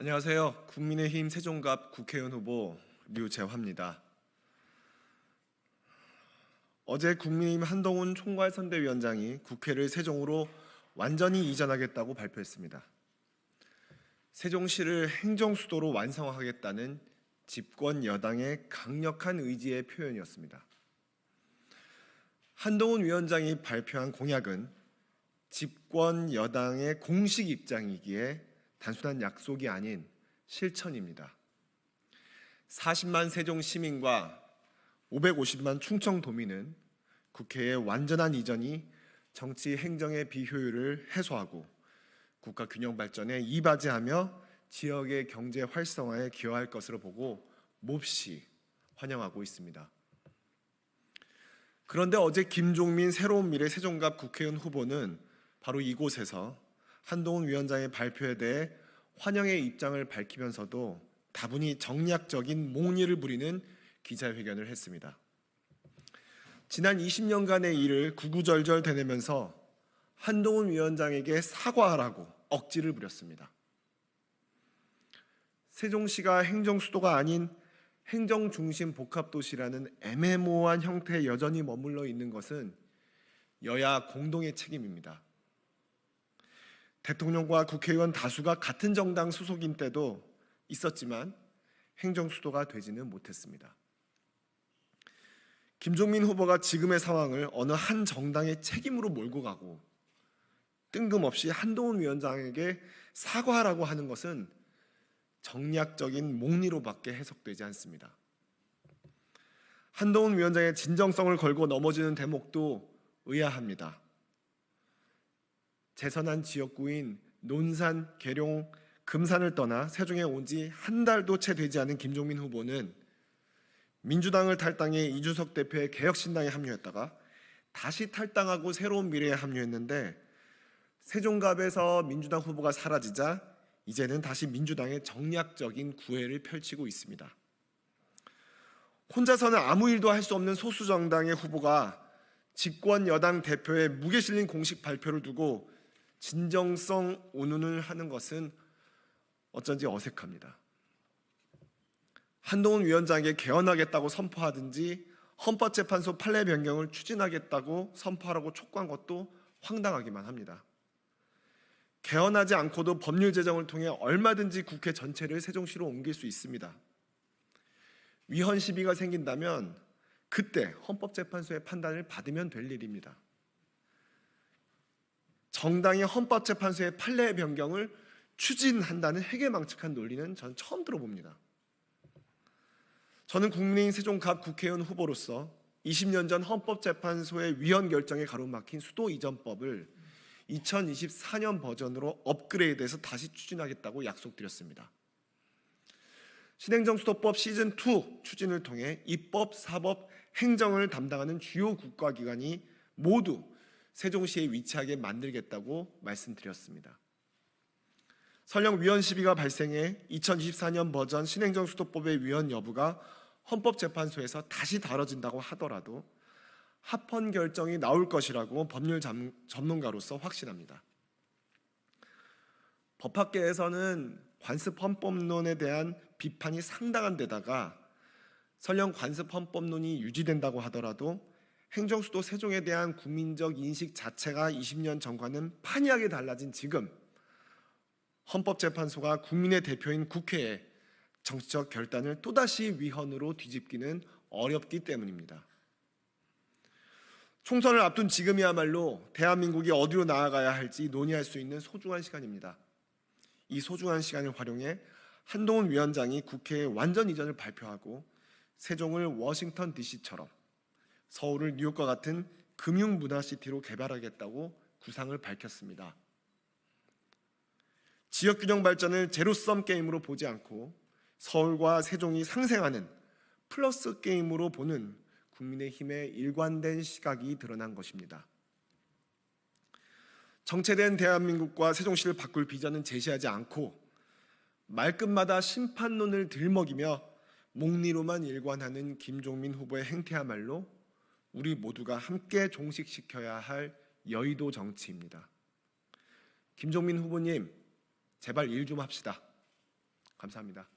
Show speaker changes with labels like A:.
A: 안녕하세요. 국민의힘 세종갑 국회의원 후보 류재화입니다. 어제 국민의힘 한동훈 총괄선대위원장이 국회를 세종으로 완전히 이전하겠다고 발표했습니다. 세종시를 행정수도로 완성하겠다는 집권 여당의 강력한 의지의 표현이었습니다. 한동훈 위원장이 발표한 공약은 집권 여당의 공식 입장이기에 단순한 약속이 아닌 실천입니다. 40만 세종 시민과 550만 충청도민은 국회의 완전한 이전이 정치 행정의 비효율을 해소하고 국가 균형 발전에 이바지하며 지역의 경제 활성화에 기여할 것으로 보고 몹시 환영하고 있습니다. 그런데 어제 김종민 새로운 미래 세종갑 국회의원 후보는 바로 이곳에서 한동훈 위원장의 발표에 대해 환영의 입장을 밝히면서도 다분히 정략적인 몽리를 부리는 기자회견을 했습니다. 지난 20년간의 일을 구구절절 되뇌면서 한동훈 위원장에게 사과하라고 억지를 부렸습니다. 세종시가 행정수도가 아닌 행정중심 복합도시라는 애매모호한 형태에 여전히 머물러 있는 것은 여야 공동의 책임입니다. 대통령과 국회의원 다수가 같은 정당 소속인 때도 있었지만 행정수도가 되지는 못했습니다. 김종민 후보가 지금의 상황을 어느 한 정당의 책임으로 몰고 가고 뜬금없이 한동훈 위원장에게 사과하라고 하는 것은 정략적인 몽리로밖에 해석되지 않습니다. 한동훈 위원장의 진정성을 걸고 넘어지는 대목도 의아합니다. 제선한 지역구인 논산, 계룡, 금산을 떠나 세종에 온 지 한 달도 채 되지 않은 김종민 후보는 민주당을 탈당해 이준석 대표의 개혁신당에 합류했다가 다시 탈당하고 새로운 미래에 합류했는데 세종갑에서 민주당 후보가 사라지자 이제는 다시 민주당의 정략적인 구애를 펼치고 있습니다. 혼자서는 아무 일도 할 수 없는 소수 정당의 후보가 집권 여당 대표의 무게 실린 공식 발표를 두고 진정성 운운을 하는 것은 어쩐지 어색합니다. 한동훈 위원장에게 개헌하겠다고 선포하든지 헌법재판소 판례 변경을 추진하겠다고 선포하라고 촉구한 것도 황당하기만 합니다. 개헌하지 않고도 법률 제정을 통해 얼마든지 국회 전체를 세종시로 옮길 수 있습니다. 위헌 시비가 생긴다면 그때 헌법재판소의 판단을 받으면 될 일입니다. 정당이 헌법재판소의 판례 변경을 추진한다는 해괴망측한 논리는 전 처음 들어봅니다. 저는 국민의힘 세종갑 국회의원 후보로서 20년 전 헌법재판소의 위헌 결정에 가로막힌 수도 이전법을 2024년 버전으로 업그레이드해서 다시 추진하겠다고 약속드렸습니다. 신행정수도법 시즌2 추진을 통해 입법, 사법, 행정을 담당하는 주요 국가기관이 모두 세종시에 위치하게 만들겠다고 말씀드렸습니다. 설령 위헌 시비가 발생해 2024년 버전 신행정수도법의 위헌 여부가 헌법재판소에서 다시 다뤄진다고 하더라도 합헌 결정이 나올 것이라고 법률 전문가로서 확신합니다. 법학계에서는 관습 헌법론에 대한 비판이 상당한 데다가 설령 관습 헌법론이 유지된다고 하더라도 행정수도 세종에 대한 국민적 인식 자체가 20년 전과는 판이하게 달라진 지금 헌법재판소가 국민의 대표인 국회에 정치적 결단을 또다시 위헌으로 뒤집기는 어렵기 때문입니다. 총선을 앞둔 지금이야말로 대한민국이 어디로 나아가야 할지 논의할 수 있는 소중한 시간입니다. 이 소중한 시간을 활용해 한동훈 위원장이 국회에 완전 이전을 발표하고 세종을 워싱턴 DC처럼 서울을 뉴욕과 같은 금융문화시티로 개발하겠다고 구상을 밝혔습니다. 지역균형 발전을 제로섬 게임으로 보지 않고 서울과 세종이 상생하는 플러스 게임으로 보는 국민의힘의 일관된 시각이 드러난 것입니다. 정체된 대한민국과 세종시를 바꿀 비전은 제시하지 않고 말끝마다 심판론을 들먹이며 몽리로만 일관하는 김종민 후보의 행태야말로 우리 모두가 함께 종식시켜야 할 여의도 정치입니다. 김종민 후보님, 제발 일 좀 합시다. 감사합니다.